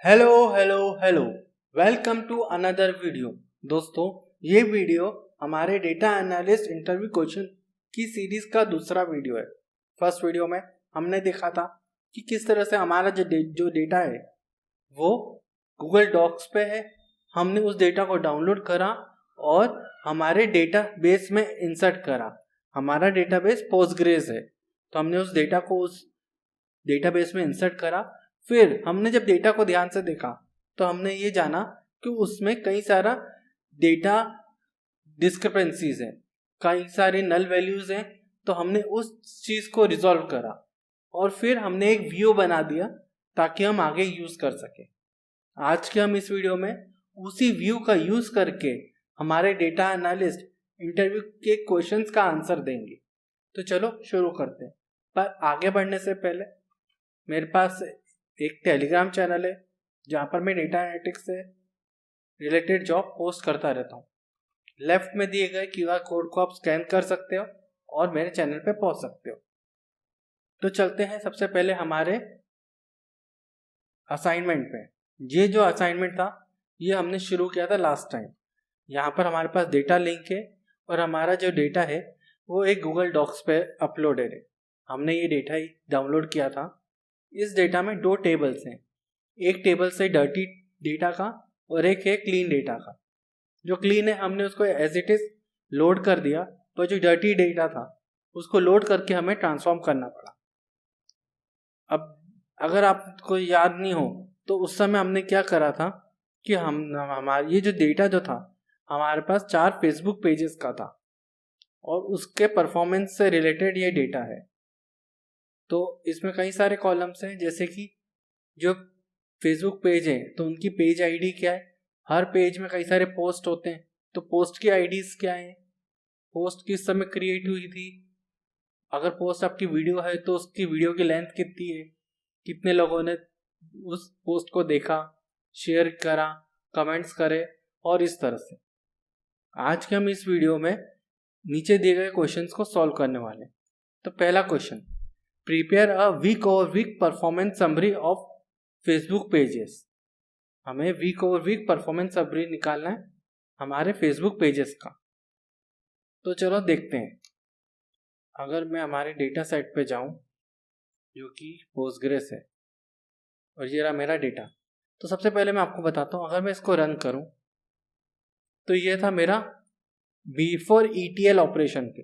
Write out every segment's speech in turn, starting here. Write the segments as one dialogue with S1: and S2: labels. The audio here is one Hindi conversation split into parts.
S1: Hello hello hello, welcome to another video. दोस्तों, ये वीडियो हमारे डेटा एनालिस्ट इंटरव्यू क्वेश्चन की सीरीज का दूसरा वीडियो है। फर्स्ट वीडियो में हमने देखा था कि किस तरह से हमारा जो डेटा है वो गूगल डॉक्स पे है। हमने उस डेटा को डाउनलोड करा और हमारे डेटाबेस में इंसर्ट करा। हमारा डेटाबेस पोस्टग्रेस है, तो हमने उस डेटा को उस डेटाबेस में इंसर्ट करा। फिर हमने जब डेटा को ध्यान से देखा तो हमने ये जाना कि उसमें कई सारा डेटा डिस्क्रिपेंसीज है, कई सारे नल वैल्यूज हैं। तो हमने उस चीज को रिजॉल्व करा और फिर हमने एक व्यू बना दिया ताकि हम आगे यूज कर सके। आज के हम इस वीडियो में उसी व्यू का यूज करके हमारे डेटा एनालिस्ट इंटरव्यू के क्वेश्चंस का आंसर देंगे। तो चलो शुरू करते हैं। पर आगे बढ़ने से पहले मेरे पास एक टेलीग्राम चैनल है जहाँ पर मैं डेटा एनालिटिक्स से रिलेटेड जॉब पोस्ट करता रहता हूँ। लेफ्ट में दिए गए क्यूआर कोड को आप स्कैन कर सकते हो और मेरे चैनल पे पहुँच सकते हो। तो चलते हैं सबसे पहले हमारे असाइनमेंट पे। ये जो असाइनमेंट था ये हमने शुरू किया था लास्ट टाइम। यहाँ पर हमारे पास डेटा लिंक है और हमारा जो डेटा है वो एक गूगल डॉक्स पे अपलोडेड है। हमने ये डेटा ही डाउनलोड किया था। इस डेटा में दो टेबल्स हैं, एक टेबल से डर्टी डेटा का और एक है क्लीन डेटा का। जो क्लीन है हमने उसको एज इट इज लोड कर दिया, तो जो डर्टी डेटा था उसको लोड करके हमें ट्रांसफॉर्म करना पड़ा। अब अगर आपको याद नहीं हो तो उस समय हमने क्या करा था कि हमारे ये जो डेटा जो था हमारे पास 4 फेसबुक पेजेस का था और उसके परफॉर्मेंस से रिलेटेड ये डेटा है। तो इसमें कई सारे कॉलम्स हैं, जैसे कि जो फेसबुक पेज है तो उनकी पेज आईडी क्या है। हर पेज में कई सारे पोस्ट होते हैं, तो पोस्ट की आईडीज क्या है, पोस्ट किस समय क्रिएट हुई थी, अगर पोस्ट आपकी वीडियो है तो उसकी वीडियो की लेंथ कितनी है, कितने लोगों ने उस पोस्ट को देखा, शेयर करा, कमेंट्स करे, और इस तरह से। आज के हम इस वीडियो में नीचे दिए गए क्वेश्चंस को सॉल्व करने वाले। तो पहला question, prepare a week over week performance summary of Facebook pages. हमें week over week performance summary निकालना है हमारे फेसबुक पेजेस का। तो चलो देखते हैं। अगर मैं हमारे डेटा सेट पे जाऊं जो कि पोस्टग्रेस है और ये रहा मेरा डेटा, तो सबसे पहले मैं आपको बताता हूँ, अगर मैं इसको रन करूं तो ये था मेरा बिफोर ETL ऑपरेशन के।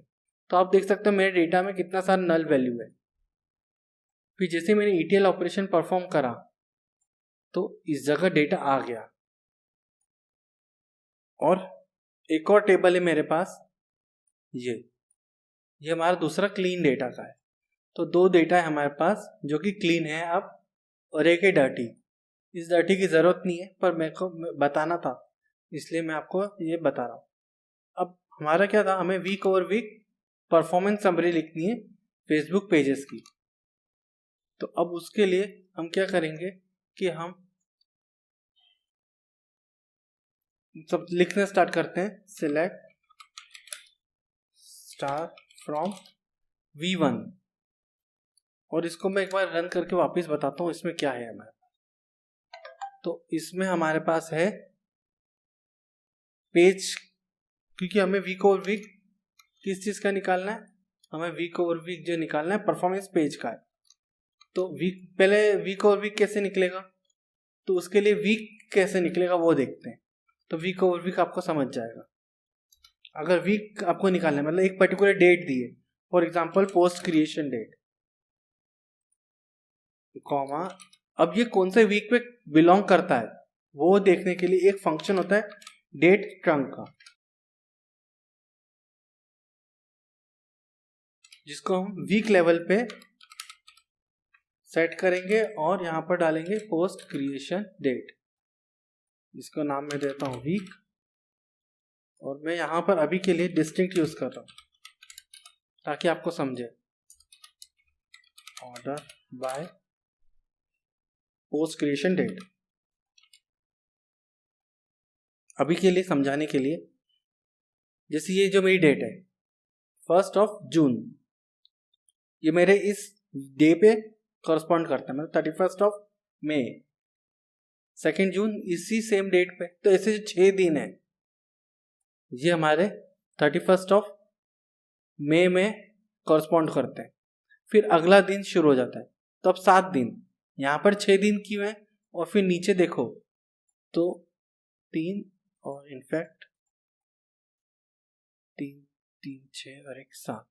S1: तो आप देख सकते हो मेरे डेटा में कितना सारा नल वैल्यू है। फिर जैसे मैंने ETL ऑपरेशन परफॉर्म करा तो इस जगह डेटा आ गया। और एक और टेबल है मेरे पास, ये हमारा दूसरा क्लीन डेटा का है। तो 2 डेटा है हमारे पास जो कि क्लीन है अब, और एक है डर्टी। इस डर्टी की ज़रूरत नहीं है पर मेरे को बताना था इसलिए मैं आपको ये बता रहा हूँ। अब हमारा क्या था, हमें week over week performance summary लिखनी है फेसबुक पेजेस की। तो अब उसके लिए हम क्या करेंगे कि हम सब लिखना स्टार्ट करते हैं। सिलेक्ट स्टार फ्रॉम V1, और इसको मैं एक बार रन करके वापस बताता हूँ इसमें क्या है हमारे पास। तो इसमें हमारे पास है पेज, क्योंकि हमें वीक ओवर वीक किस चीज़ का निकालना है, हमें वीक ओवर वीक जो निकालना है परफॉर्मेंस पेज का है। तो वीक, पहले वीक ओवर वीक कैसे निकलेगा, तो उसके लिए वीक कैसे निकलेगा वो देखते हैं। तो वीक ओवर वीक आपको समझ जाएगा। अगर वीक आपको निकालना है, मतलब एक पर्टिकुलर डेट दी है, for example post creation date, comma, अब ये कौन से वीक पे बिलोंग करता है वो देखने के लिए एक फंक्शन होता है डेट ट्रंक का, जिसको हम वीक लेवल पे सेट करेंगे और यहां पर डालेंगे पोस्ट क्रिएशन डेट, जिसको नाम मैं देता हूं वीक। और मैं यहां पर अभी के लिए डिस्टिंक्ट यूज कर रहा हूं ताकि आपको समझे। Order by post creation date, अभी के लिए समझाने के लिए। जैसे ये जो मेरी डेट है 1 जून, ये मेरे इस डे पे कॉरस्पॉन्ड करता है, मतलब 31 मई। 2 जून इसी सेम डेट पे, तो ऐसे 6 दिन है, ये हमारे 31 मई में कॉरस्पॉन्ड करते हैं। फिर अगला दिन शुरू हो जाता है, तो अब 7 दिन, यहाँ पर 6 दिन क्यों है, और फिर नीचे देखो तो 3 और इनफैक्ट 3 6 और 1 7,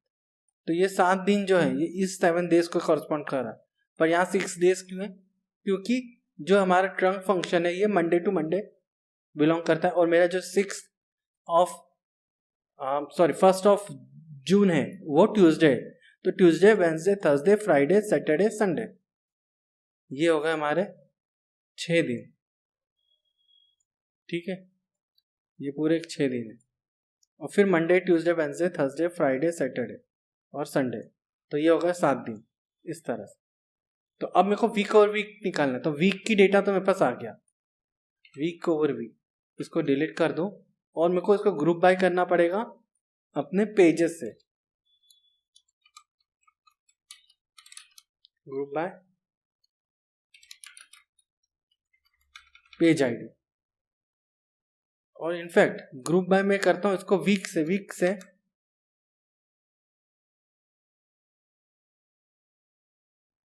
S1: तो ये 7 दिन जो है ये इस 7 डेज को कॉरस्पॉन्ड कर रहा है। पर यहाँ 6 डेज क्यों है, क्योंकि जो हमारा ट्रंक फंक्शन है ये मंडे टू मंडे बिलोंग करता है, और मेरा जो 1 जून है वो ट्यूसडे है, तो Tuesday, Wednesday, Thursday, Friday, Saturday, Sunday, ये हो गए हमारे 6 दिन। ठीक है, ये पूरे 6 दिन है, और फिर Monday, Tuesday, Wednesday, Thursday, Friday, Saturday और संडे, तो ये हो गए 7 दिन इस तरह से। तो अब मेरे को वीक ओवर वीक निकालना है, तो वीक की डेटा तो मेरे पास आ गया, वीक ओवर वीक, इसको डिलीट कर दो, और मेरे को इसको ग्रुप बाय करना पड़ेगा अपने पेजेस से, ग्रुप बाय पेज आईडी, और इनफैक्ट ग्रुप बाय मैं करता हूं इसको वीक से,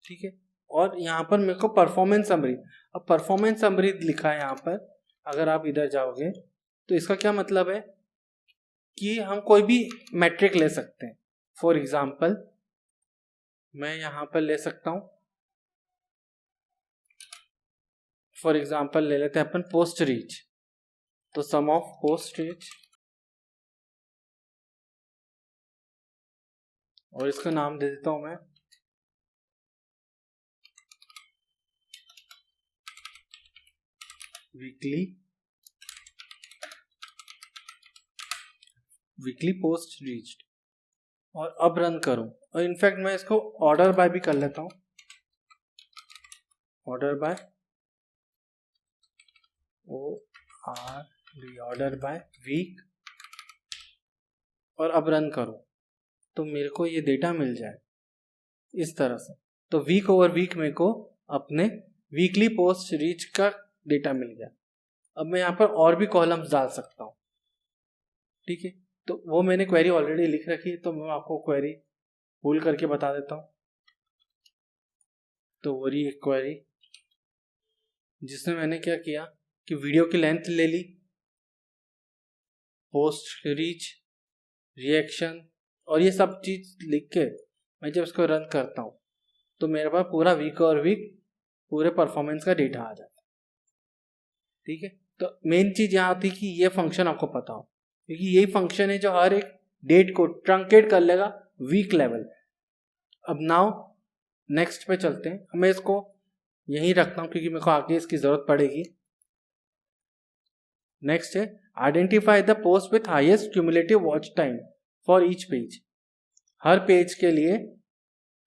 S1: ठीक है। और यहाँ पर मेरे को परफॉर्मेंस समरी, अब परफॉर्मेंस समरी लिखा है यहाँ पर, अगर आप इधर जाओगे तो इसका क्या मतलब है कि हम कोई भी मैट्रिक ले सकते हैं। फॉर एग्जाम्पल मैं यहाँ पर ले सकता हूँ, फॉर एग्जाम्पल ले लेते हैं अपन पोस्ट रीच, तो सम ऑफ पोस्ट रीच, और इसका नाम दे देता हूं मैं वीकली पोस्ट रीच्ड, और अब रन करूं, और इनफैक्ट मैं इसको ऑर्डर बाय भी कर लेता हूं, order by order by week, और अब रन करूं तो मेरे को ये डेटा मिल जाए इस तरह से। तो वीक ओवर वीक मेरे को अपने वीकली पोस्ट रीच का डेटा मिल गया। अब मैं यहाँ पर और भी कॉलम्स डाल सकता हूँ, ठीक है, तो वो मैंने क्वेरी ऑलरेडी लिख रखी है, तो मैं आपको क्वेरी पुल करके बता देता हूँ। तो वो रही एक क्वेरी जिसमें मैंने क्या किया कि वीडियो की लेंथ ले ली, पोस्ट रीच, रिएक्शन, और ये सब चीज लिख के मैं जब इसको रन करता हूँ तो मेरे पास पूरा वीक और वीक पूरे परफॉर्मेंस का डेटा आ जाता है। ठीक है, तो मेन चीज यहाँ आती कि ये फंक्शन आपको पता हो, क्योंकि यही फंक्शन है जो हर एक डेट को ट्रंकेट कर लेगा वीक लेवल। अब नाउ नेक्स्ट पे चलते हैं, मैं इसको यहीं रखता हूँ क्योंकि मेरे को आगे इसकी जरूरत पड़ेगी। नेक्स्ट है identify the post with highest cumulative watch time for each page, her page के लिए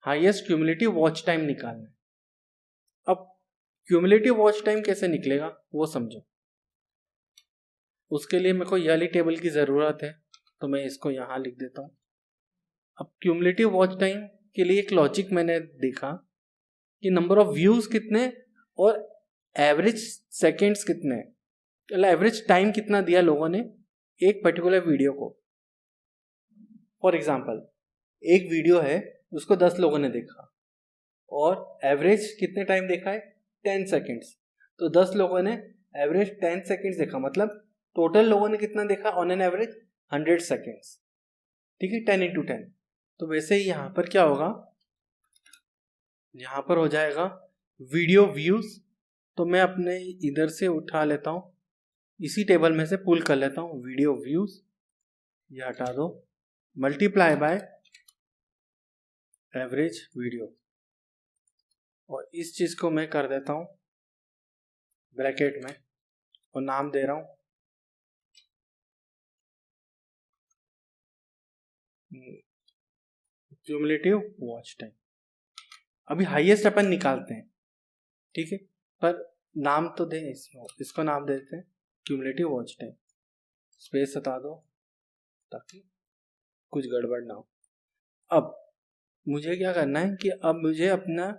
S1: हाईएस्ट क्यूमुलेटिव वॉच टाइम निकालना है। अब क्यूमुलेटिव वॉच टाइम कैसे निकलेगा वो समझो, उसके लिए मेरे को ये वाली टेबल की जरूरत है, तो मैं इसको यहाँ लिख देता हूँ। अब क्यूमुलेटिव वॉच टाइम के लिए एक लॉजिक मैंने देखा कि नंबर ऑफ व्यूज कितने और एवरेज सेकेंड्स कितने, एवरेज टाइम कितना दिया लोगों ने एक पर्टिकुलर वीडियो को। फॉर एग्जाम्पल एक वीडियो है उसको 10 लोगों ने देखा और एवरेज कितने टाइम देखा है 10 सेकेंड्स, तो 10 लोगों ने एवरेज 10 सेकेंड्स देखा, मतलब टोटल लोगों ने कितना देखा ऑन एन एवरेज 100 सेकेंड्स। ठीक है, 10 into 10। तो वैसे ही यहाँ पर क्या होगा, यहाँ पर हो जाएगा वीडियो व्यूज, तो मैं अपने इधर से उठा लेता हूँ, इसी टेबल में से पुल कर लेता हूँ वीडियो व्यूज, ये हटा दो, मल्टीप्लाई बाय एवरेज वीडियो, और इस चीज को मैं कर देता हूँ ब्रैकेट में और नाम दे रहा हूँ क्यूमुलेटिव वॉच टाइम। अभी हाईएस्ट अपन निकालते हैं, ठीक है, पर नाम तो दें इसको नाम देते हैं क्यूमुलेटिव वॉच टाइम, स्पेस हटा दो ताकि कुछ गड़बड़ ना हो। अब मुझे क्या करना है कि अब मुझे अपना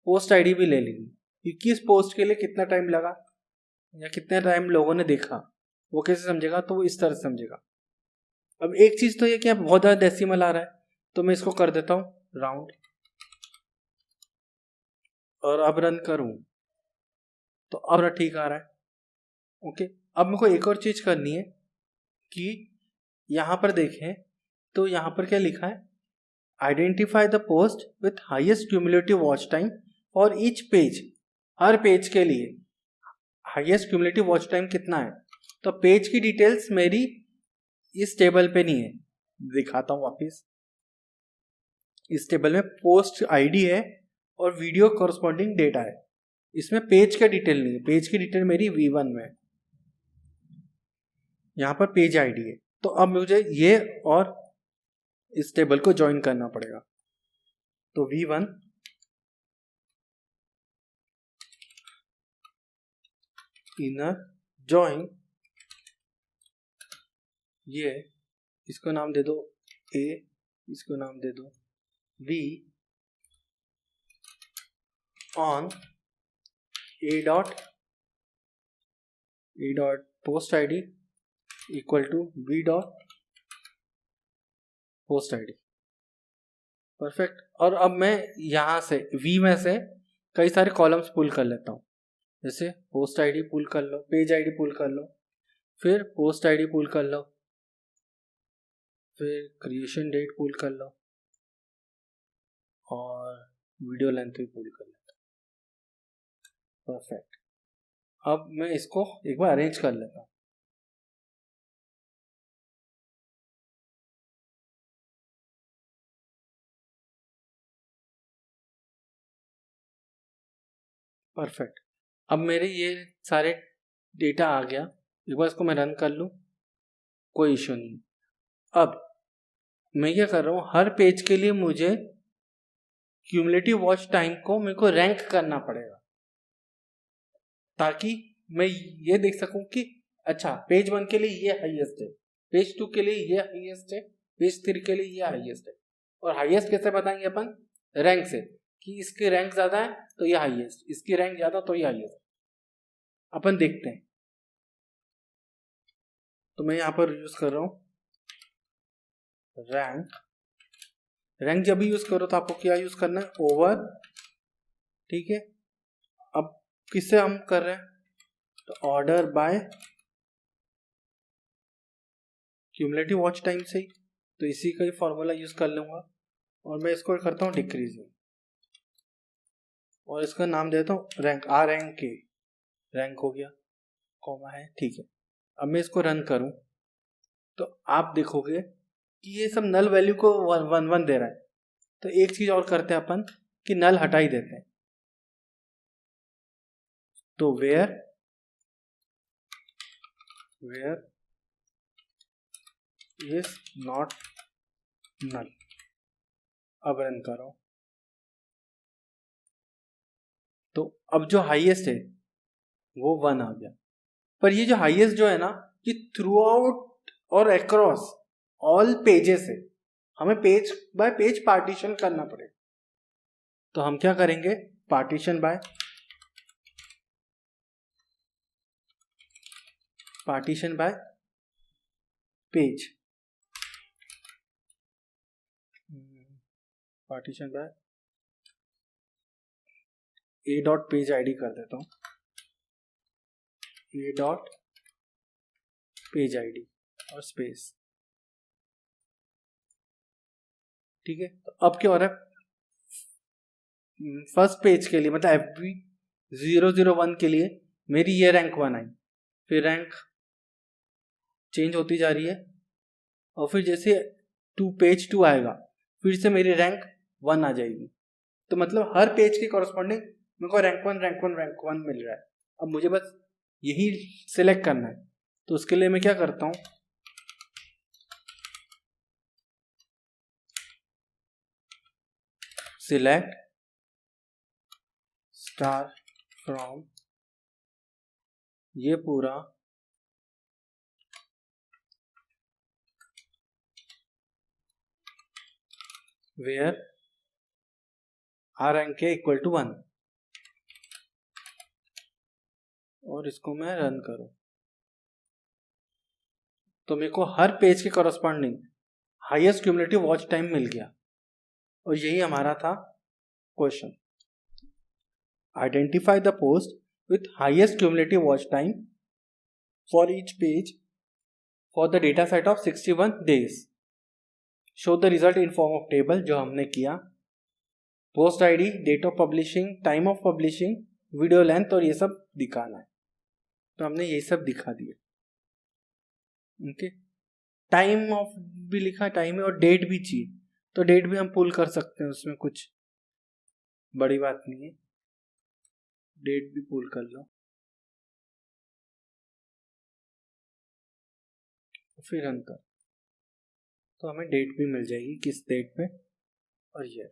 S1: पोस्ट आईडी भी ले लेनी कि किस पोस्ट के लिए कितना टाइम लगा, या कितने टाइम लोगों ने देखा, वो कैसे समझेगा, तो वो इस तरह से समझेगा। अब एक चीज तो ये कि अब बहुत ज़्यादा डेसिमल आ रहा है, तो मैं इसको कर देता हूँ राउंड, और अब रन करूँ तो अब ठीक आ रहा है। ओके, अब मेरे को एक और चीज करनी है कि यहाँ पर देखें तो यहाँ पर क्या लिखा है, identify the post with highest cumulative watch time for each page. Her page के लिए हाईएस्ट क्यूमुलेटिव वॉच टाइम कितना है, तो पेज की डिटेल्स मेरी इस टेबल पे नहीं है, दिखाता हूँ वापिस। इस टेबल में पोस्ट आईडी है और वीडियो कॉरस्पॉन्डिंग डेटा है, इसमें पेज का डिटेल नहीं है। पेज की डिटेल मेरी V1 में है, यहाँ पर पेज आईडी है। तो अब मुझे ये और इस टेबल को ज्वाइन करना पड़ेगा। तो V1 इनर जॉइन, ये इसको नाम दे दो A, इसको नाम दे दो B on A dot post ID equal to B dot post ID. Perfect. और अब मैं यहाँ से V में से कई सारे कॉलम्स पुल कर लेता हूँ, जैसे पोस्ट आईडी पुल कर लो, पेज आईडी पुल कर लो, फिर पोस्ट आईडी पुल कर लो, फिर क्रिएशन डेट पुल कर लो, और वीडियो लेंथ भी पुल कर लेता हूँ। परफेक्ट। अब मैं इसको एक बार अरेंज कर लेता हूँ। परफेक्ट। अब मेरे ये सारे डेटा आ गया, एक बार इसको मैं रन कर लूँ, कोई इशू नहीं। अब मैं क्या कर रहा हूँ, हर पेज के लिए मुझे क्यूमुलेटिव वॉच टाइम को मेरे को रैंक करना पड़ेगा, ताकि मैं ये देख सकूं कि अच्छा पेज 1 के लिए ये हाईएस्ट है, पेज 2 के लिए ये हाईएस्ट है, पेज 3 के लिए ये हाईएस्ट है। और हाईएस्ट कैसे बताएंगे अपन, रैंक से, कि इसकी रैंक ज्यादा है तो ये हाईएस्ट, इसकी रैंक ज्यादा तो ये हाईएस्ट। अपन देखते हैं। तो मैं यहाँ पर यूज कर रहा हूँ रैंक जब भी यूज करो तो आपको क्या यूज करना है, ओवर। ठीक है, अब किससे हम कर रहे हैं, तो order by cumulative watch time से ही, तो इसी का ही फॉर्मूला यूज कर लूंगा। और मैं इसको करता हूँ डिक्रीजिंग, और इसका नाम देता हूँ रैंक, रैंक के, रैंक हो गया, कॉमा है, ठीक है। अब मैं इसको रन करूं तो आप देखोगे कि ये सब नल वैल्यू को 1 दे रहा है। तो एक चीज और करते हैं अपन कि नल हटा ही देते हैं। तो वेयर इज नॉट नल। अब रन करो तो अब जो हाईएस्ट है वो 1 आ गया। पर ये जो हाईएस्ट जो है ना, ये थ्रू आउट और अक्रॉस ऑल पेजेस है, हमें पेज बाय पेज पार्टीशन करना पड़ेगा। तो हम क्या करेंगे, partition by page, partition by A dot page ID कर देता हूँ, A डॉट पेज आईडी और स्पेस। ठीक है, तो अब क्या हो रहा है, फर्स्ट पेज के लिए मतलब FB001 के लिए मेरी ये रैंक 1 आई, फिर रैंक चेंज होती जा रही है, और फिर जैसे पेज 2 आएगा फिर से मेरी रैंक 1 आ जाएगी। तो मतलब हर पेज के कॉरस्पॉन्डिंग मेरे को रैंक 1 मिल रहा है। अब मुझे बस यही सिलेक्ट करना है, तो उसके लिए मैं क्या करता हूँ, सिलेक्ट स्टार फ्रॉम ये पूरा वेयर R rank है इक्वल टू 1। और इसको मैं रन करूं तो मेरे को हर पेज के corresponding highest cumulative watch time मिल गया। और यही हमारा था question. Identify the post with highest cumulative watch time for each page for the data set of 61 days। Show the result in form of table, जो हमने किया। Post ID, date of publishing, time of publishing, video length और ये सब दिखाना है। तो हमने ये सब दिखा दिया। ओके, टाइम ऑफ भी लिखा, टाइम और डेट भी चाहिए, तो डेट भी हम पुल कर सकते हैं, उसमें कुछ बड़ी बात नहीं है, डेट भी पुल कर लो। फिर रन कर तो हमें डेट भी मिल जाएगी, किस डेट पे, और ये।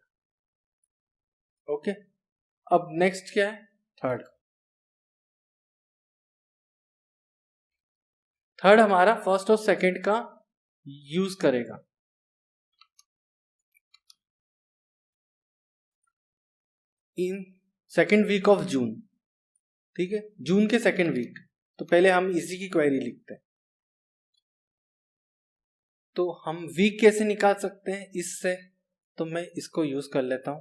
S1: ओके, अब नेक्स्ट क्या है? थर्ड हमारा फर्स्ट और सेकंड का यूज करेगा। In second week of June, ठीक है, जून के सेकंड वीक। तो पहले हम इसी की क्वेरी लिखते हैं। तो हम वीक कैसे निकाल सकते हैं इससे? तो मैं इसको यूज कर लेता हूं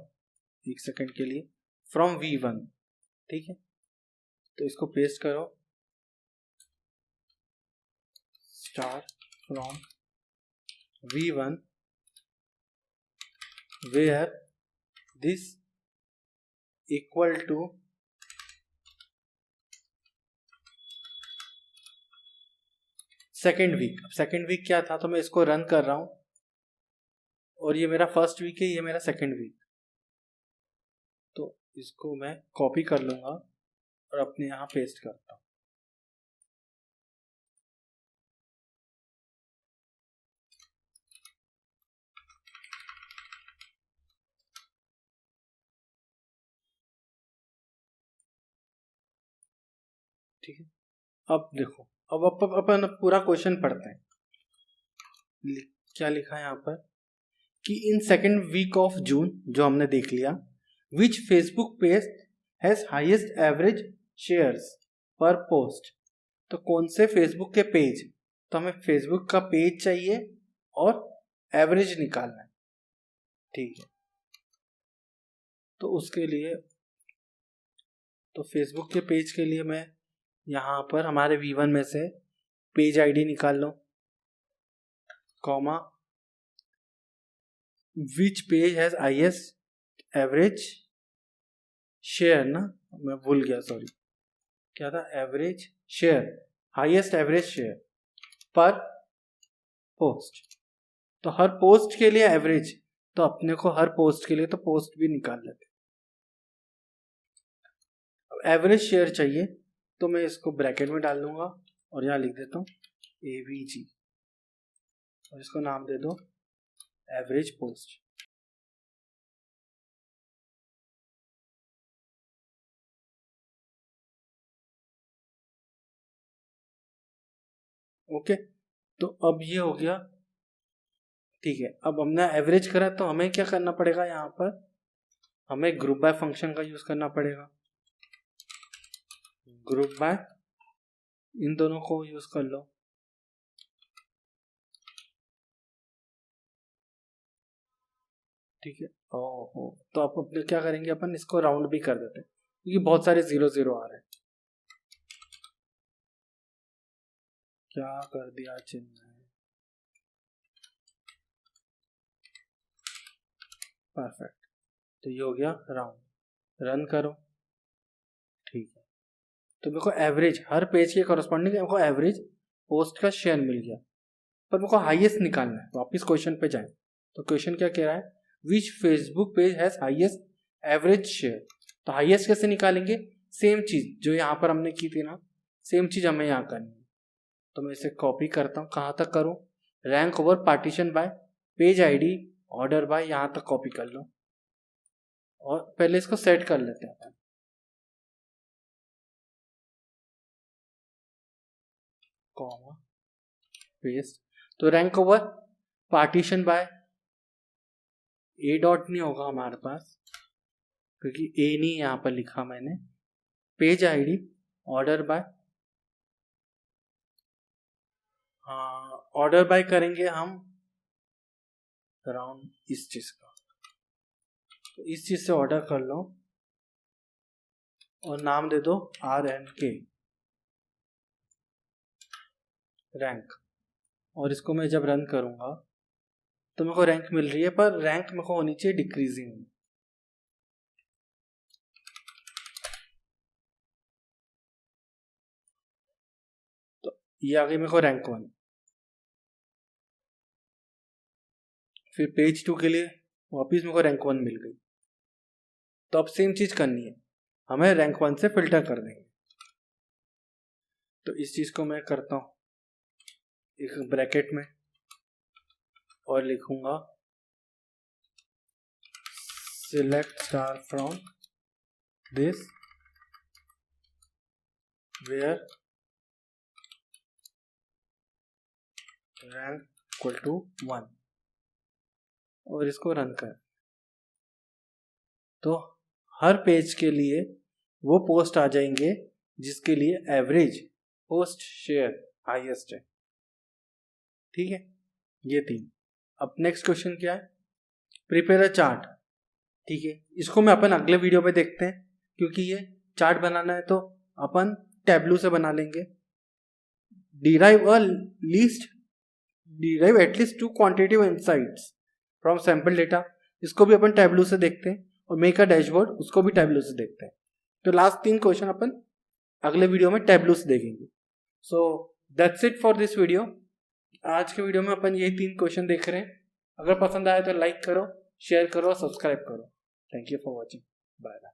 S1: एक सेकंड के लिए, फ्रॉम V1, ठीक है। तो इसको पेस्ट करो, star from V1 where this equal to second week. Second week क्या था? तो मैं इसको रन कर रहा हूं, और ये मेरा फर्स्ट वीक है, ये मेरा सेकेंड वीक। तो इसको मैं कॉपी कर लूंगा और अपने यहां पेस्ट करता हूं। ठीक है, अब देखो, अब अपन पूरा क्वेश्चन पढ़ते हैं। क्या लिखा है यहाँ पर कि in second week of June, जो हमने देख लिया, which Facebook page has highest average shares per post. तो कौन से फेसबुक के पेज? तो हमें फेसबुक का पेज चाहिए और एवरेज निकालना है, ठीक है। तो उसके लिए, तो फेसबुक के पेज के लिए मैं यहाँ पर हमारे V1 में से पेज आईडी निकाल लो, comma which page has highest average share, ना मैं भूल गया, सॉरी, क्या था? Average share, highest average share per post. तो हर पोस्ट के लिए एवरेज, तो अपने को हर पोस्ट के लिए तो पोस्ट भी निकाल लेते। अब एवरेज शेयर चाहिए, तो मैं इसको ब्रैकेट में डाल दूंगा और यहाँ लिख देता हूँ AVG, और इसको नाम दे दो एवरेज पोस्ट। ओके, तो अब ये हो गया, ठीक है। अब हमने एवरेज करा, तो हमें क्या करना पड़ेगा? यहाँ पर हमें ग्रुप बाय फंक्शन का यूज करना पड़ेगा। ग्रुप बाय, इन दोनों को यूज कर लो, ठीक है। ओहो, तो आप अपने क्या करेंगे, अपन इसको राउंड भी कर देते हैं, क्योंकि बहुत सारे 0 0 आ रहे हैं। क्या कर दिया चिन्ह, परफेक्ट। तो ये हो गया राउंड, रन करो, ठीक है। तो मेरे को एवरेज, हर पेज के कॉरस्पॉन्डिंग मेरे को एवरेज पोस्ट का शेयर मिल गया, पर मेरे को हाईएस्ट निकालना है। वापिस क्वेश्चन पे जाए, तो क्वेश्चन क्या कह रहा है? Which Facebook page has highest average share. तो हाईएस्ट कैसे निकालेंगे? सेम चीज जो यहाँ पर हमने की थी ना, सेम चीज हमें यहाँ करनी है। तो मैं इसे कॉपी करता हूँ, कहाँ तक करूँ? Rank over partition by page ID order by, यहाँ तक कॉपी कर लो, और पहले इसको सेट कर लेते हैं अपन, कॉमा पेस्ट। तो rank over partition by A dot नहीं होगा हमारे पास, क्योंकि ए नहीं यहाँ पर लिखा मैंने, पेज आईडी ऑर्डर बाय करेंगे हम अराउंड इस चीज का, तो इस चीज से ऑर्डर कर लो और नाम दे दो RNK रैंक, और इसको मैं जब रन करूंगा तो मेरे को रैंक मिल रही है, पर रैंक मेरे को होनी चाहिए डिक्रीजिंग। तो ये आ गई मेरे को रैंक 1। फिर पेज 2 के लिए वापिस मेरे को रैंक 1 मिल गई। तो अब सेम चीज करनी है, हमें रैंक 1 से फिल्टर कर देंगे। तो इस चीज को मैं करता हूं एक ब्रैकेट में और लिखूंगा select star from this where rank equal to 1 और इसको रन कर। तो हर पेज के लिए वो पोस्ट आ जाएंगे जिसके लिए एवरेज पोस्ट शेयर हाईएस्ट है। ठीक है, ये 3। अब नेक्स्ट क्वेश्चन क्या है, प्रिपेयर अ चार्ट। ठीक है, इसको मैं अपन अगले वीडियो पे देखते हैं, क्योंकि ये चार्ट बनाना है तो अपन टैब्लू से बना लेंगे। Derive at least 2 quantitative insights from sample data, इसको भी अपन टैब्लू से देखते हैं। और मेक अ डैशबोर्ड, उसको भी टैब्लू से देखते हैं। तो लास्ट 3 क्वेश्चन अपन अगले वीडियो में टैब्लू से देखेंगे। So that's it for this video. आज के वीडियो में अपन यही 3 क्वेश्चन देख रहे हैं। अगर पसंद आए तो लाइक करो, शेयर करो और सब्सक्राइब करो। Thank you for watching, bye bye.